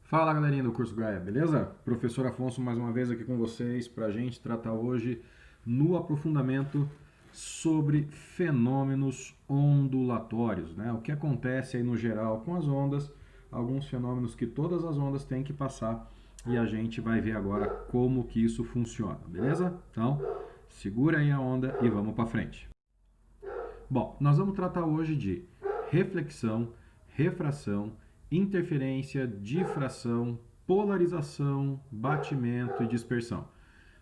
Fala galerinha do curso Gaia, beleza? Professor Afonso mais uma vez aqui com vocês para a gente tratar hoje no aprofundamento sobre fenômenos ondulatórios, né? O que acontece aí no geral com as ondas, alguns fenômenos que todas as ondas têm que passar e a gente vai ver agora como que isso funciona, beleza? Então, segura aí a onda e vamos para frente. Bom, nós vamos tratar hoje de reflexão, refração, interferência, difração, polarização, batimento e dispersão.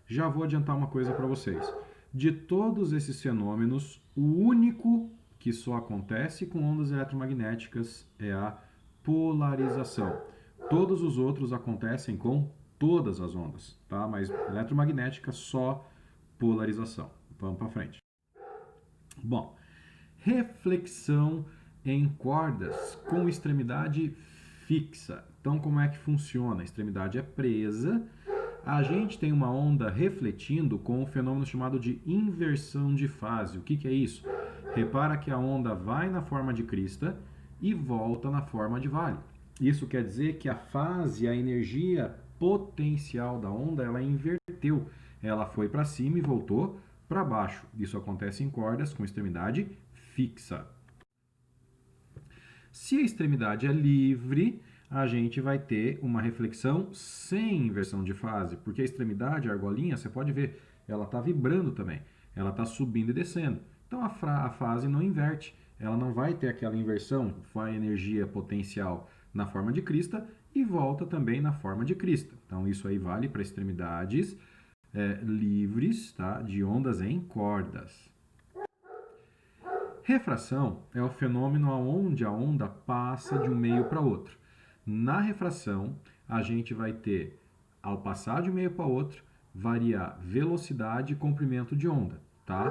Já vou adiantar uma coisa para vocês. De todos esses fenômenos, o único que só acontece com ondas eletromagnéticas é a polarização. Todos os outros acontecem com todas as ondas, tá? Mas eletromagnética só polarização. Vamos para frente. Bom, reflexão em cordas com extremidade fixa. Então, como é que funciona? A extremidade é presa. A gente tem uma onda refletindo com um fenômeno chamado de inversão de fase. O que é isso? Repara que a onda vai na forma de crista e volta na forma de vale. Isso quer dizer que a fase, a energia potencial da onda, ela inverteu. Ela foi para cima e voltou para baixo. Isso acontece em cordas com extremidade fixa. Se a extremidade é livre, a gente vai ter uma reflexão sem inversão de fase, porque a extremidade, a argolinha, você pode ver, ela está vibrando também, ela está subindo e descendo. Então a fase não inverte, ela não vai ter aquela inversão, vai energia potencial na forma de crista e volta também na forma de crista. Então isso aí vale para extremidades livres, tá, de ondas em cordas. Refração é o fenômeno onde a onda passa de um meio para outro. Na refração, a gente vai ter, ao passar de um meio para outro, variar velocidade e comprimento de onda, tá?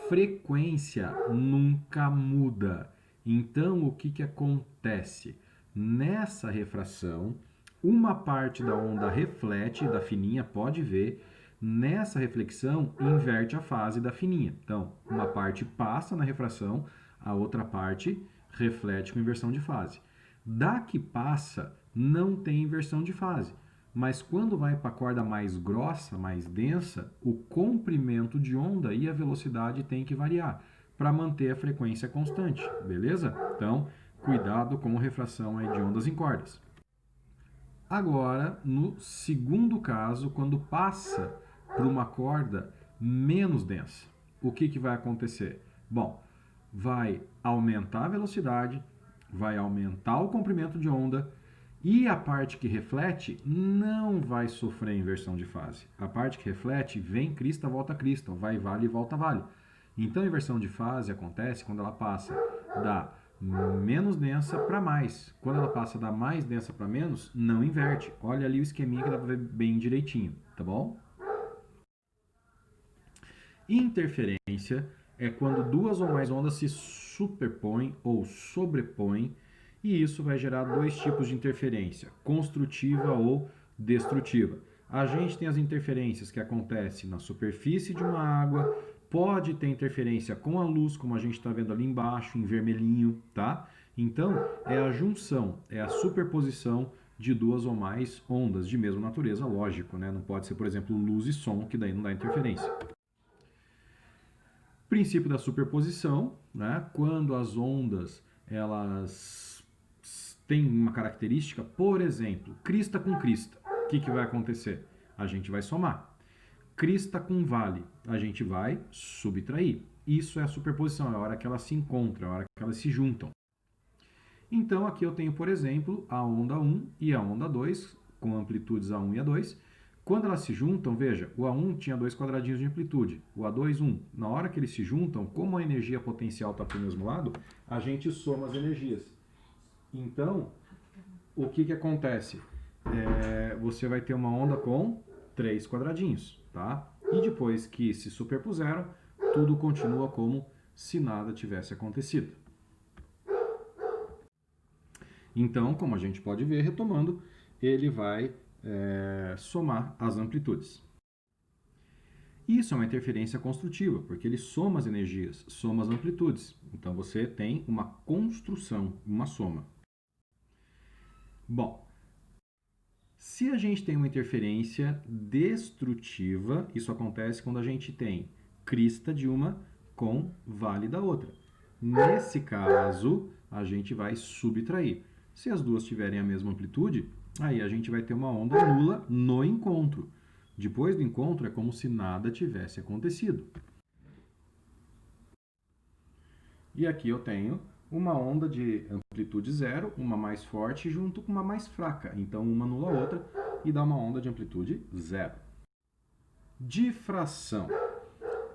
Frequência nunca muda. Então, o que acontece? Nessa refração, uma parte da onda reflete, da fininha, pode ver. Nessa reflexão, inverte a fase da fininha. Então, uma parte passa na refração, a outra parte reflete com inversão de fase. Da que passa, não tem inversão de fase. Mas quando vai para a corda mais grossa, mais densa, o comprimento de onda e a velocidade tem que variar para manter a frequência constante, beleza? Então, cuidado com a refração aí de ondas em cordas. Agora, no segundo caso, quando passa por uma corda menos densa, o que vai acontecer? Bom, vai aumentar a velocidade, vai aumentar o comprimento de onda e a parte que reflete não vai sofrer inversão de fase. A parte que reflete vem crista, volta crista, vai vale e volta vale. Então a inversão de fase acontece quando ela passa da menos densa para mais. Quando ela passa da mais densa para menos, não inverte. Olha ali o esqueminha que dá para ver bem direitinho, tá bom? Interferência é quando duas ou mais ondas se superpõem ou sobrepõem, e isso vai gerar dois tipos de interferência, construtiva ou destrutiva. A gente tem as interferências que acontecem na superfície de uma água, pode ter interferência com a luz, como a gente está vendo ali embaixo, em vermelhinho, tá? Então, é a junção, é a superposição de duas ou mais ondas de mesma natureza, lógico, né? Não pode ser, por exemplo, luz e som, que daí não dá interferência. Princípio da superposição, né? Quando as ondas elas têm uma característica, por exemplo, crista com crista, o que vai acontecer? A gente vai somar. Crista com vale, a gente vai subtrair. Isso é a superposição, é a hora que elas se encontram, é a hora que elas se juntam. Então aqui eu tenho, por exemplo, a onda 1 e a onda 2, com amplitudes A1 e A2. Quando elas se juntam, veja, o A1 tinha dois quadradinhos de amplitude, o A2, 1. Na hora que eles se juntam, como a energia potencial está para o mesmo lado, a gente soma as energias. Então, o que acontece? Você vai ter uma onda com 3 quadradinhos, tá? E depois que se superpuseram, tudo continua como se nada tivesse acontecido. Então, como a gente pode ver, retomando, ele vai somar as amplitudes. Isso é uma interferência construtiva, porque ele soma as energias, soma as amplitudes. Então você tem uma construção, uma soma. Bom, Se a gente tem uma interferência destrutiva, isso acontece quando a gente tem crista de uma com vale da outra. Nesse caso, a gente vai subtrair. Se as duas tiverem a mesma amplitude, aí a gente vai ter uma onda nula no encontro. Depois do encontro, é como se nada tivesse acontecido. E aqui eu tenho uma onda de amplitude zero, uma mais forte, junto com uma mais fraca. Então, uma anula a outra e dá uma onda de amplitude zero. Difração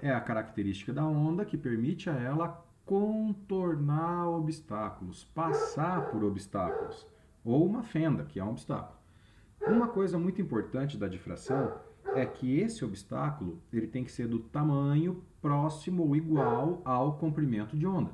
é a característica da onda que permite a ela contornar obstáculos, passar por obstáculos, ou uma fenda, que é um obstáculo. Uma coisa muito importante da difração é que esse obstáculo ele tem que ser do tamanho próximo ou igual ao comprimento de onda.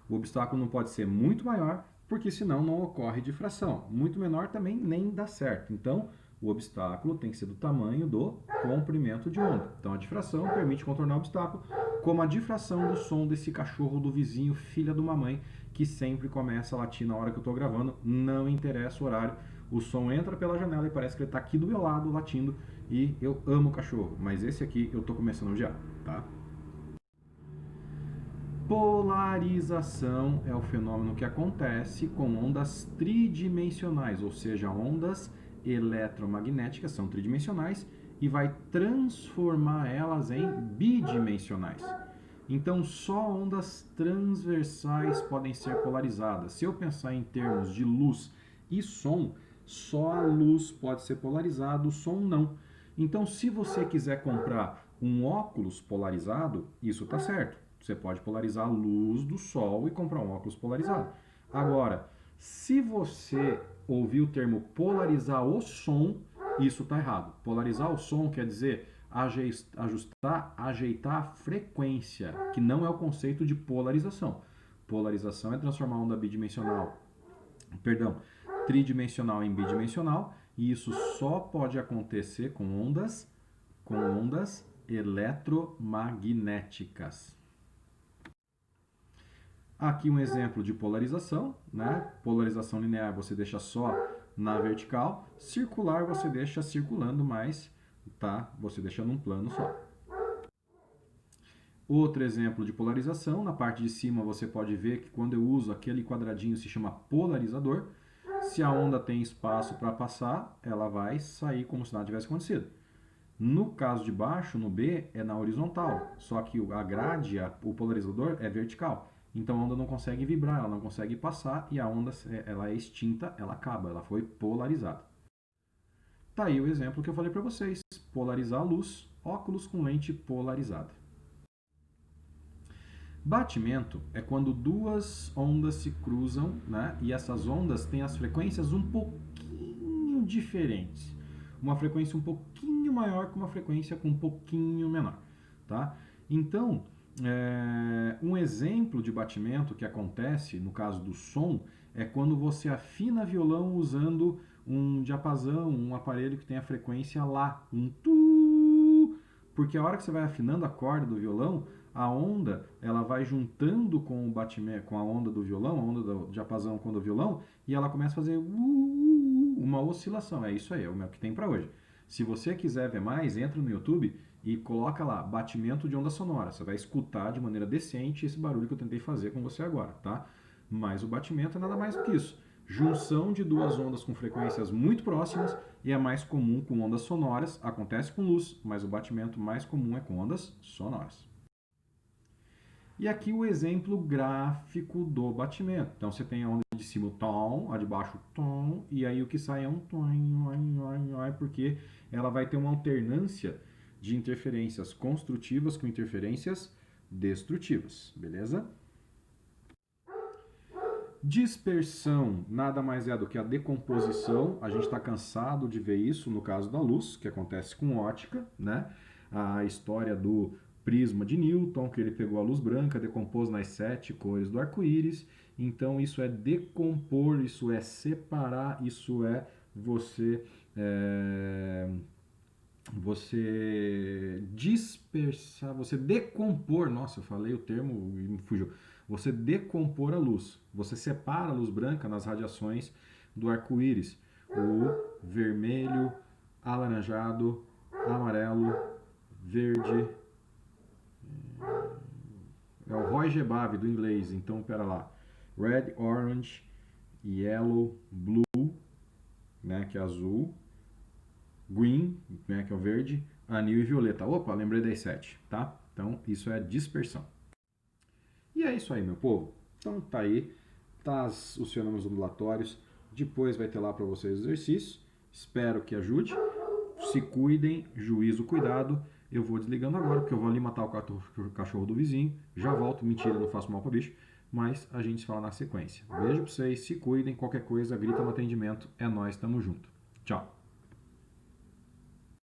O obstáculo não pode ser muito maior, porque senão não ocorre difração. Muito menor também nem dá certo. Então, o obstáculo tem que ser do tamanho do comprimento de onda. Então, a difração permite contornar o obstáculo, como a difração do som desse cachorro do vizinho, filha de uma mãe, que sempre começa a latir na hora que eu estou gravando, não interessa o horário. O som entra pela janela e parece que ele está aqui do meu lado latindo, e eu amo o cachorro, mas esse aqui eu estou começando a odiar, tá? Polarização é o fenômeno que acontece com ondas tridimensionais, ou seja, ondas eletromagnéticas são tridimensionais e vai transformar elas em bidimensionais. Então, só ondas transversais podem ser polarizadas. Se eu pensar em termos de luz e som, só a luz pode ser polarizada, o som não. Então, se você quiser comprar um óculos polarizado, isso está certo. Você pode polarizar a luz do sol e comprar um óculos polarizado. Agora, se você ouvir o termo polarizar o som, isso está errado. Polarizar o som quer dizer ajustar, ajeitar a frequência, que não é o conceito de polarização. Polarização é transformar a onda tridimensional em bidimensional, e isso só pode acontecer com ondas eletromagnéticas. Aqui um exemplo de polarização, né? Polarização linear você deixa só na vertical, circular você deixa circulando, mas tá? Você deixa num plano só. Outro exemplo de polarização, na parte de cima você pode ver que quando eu uso aquele quadradinho se chama polarizador. Se a onda tem espaço para passar, ela vai sair como se nada tivesse acontecido. No caso de baixo, no B, é na horizontal, só que a grade, o polarizador é vertical. Então a onda não consegue vibrar, ela não consegue passar e a onda ela é extinta, ela acaba, ela foi polarizada. Tá aí o exemplo que eu falei para vocês, polarizar a luz, óculos com lente polarizada. Batimento é quando duas ondas se cruzam, né? E essas ondas têm as frequências um pouquinho diferentes. Uma frequência um pouquinho maior que uma frequência um pouquinho menor, tá? Então, um exemplo de batimento que acontece no caso do som é quando você afina violão usando um diapasão, um aparelho que tem a frequência Lá, um tu, porque a hora que você vai afinando a corda do violão, a onda ela vai juntando com o batimento, com a onda do violão, a onda do diapasão com a do violão, e ela começa a fazer uma oscilação. É isso aí, é o que tem para hoje. Se você quiser ver mais, entra no YouTube e coloca lá batimento de onda sonora. Você vai escutar de maneira decente esse barulho que eu tentei fazer com você agora, tá? Mas o batimento é nada mais do que isso. Junção de duas ondas com frequências muito próximas, e é mais comum com ondas sonoras. Acontece com luz, mas o batimento mais comum é com ondas sonoras. E aqui o exemplo gráfico do batimento. Então você tem a onda de cima o tom, a de baixo o tom, e aí o que sai é um tom, porque ela vai ter uma alternância de interferências construtivas com interferências destrutivas, beleza? Dispersão nada mais é do que a decomposição. A gente está cansado de ver isso no caso da luz, que acontece com ótica, né? A história do prisma de Newton, que ele pegou a luz branca, decompôs nas 7 cores do arco-íris. Então isso é decompor, isso é separar, isso é você dispersar, você decompor. Nossa, eu falei o termo e me fugiu. Você decompor a luz. Você separa a luz branca nas radiações do arco-íris. o vermelho, alaranjado, amarelo, verde. É o Roy G. Bave do inglês, então pera lá. Red, orange, yellow, blue, né, que é azul, green, né, que é o verde, anil e violeta. Opa, lembrei das 7, tá? Então isso é dispersão. E é isso aí, meu povo. Então tá aí, tá os fenômenos ondulatórios. Depois vai ter lá para vocês o exercício. Espero que ajude. Se cuidem, juízo, cuidado. Eu vou desligando agora, porque eu vou ali matar o cachorro do vizinho. Já volto, mentira, não faço mal para bicho. Mas a gente se fala na sequência. Beijo pra vocês, se cuidem. Qualquer coisa, grita no atendimento. É nós, tamo junto. Tchau.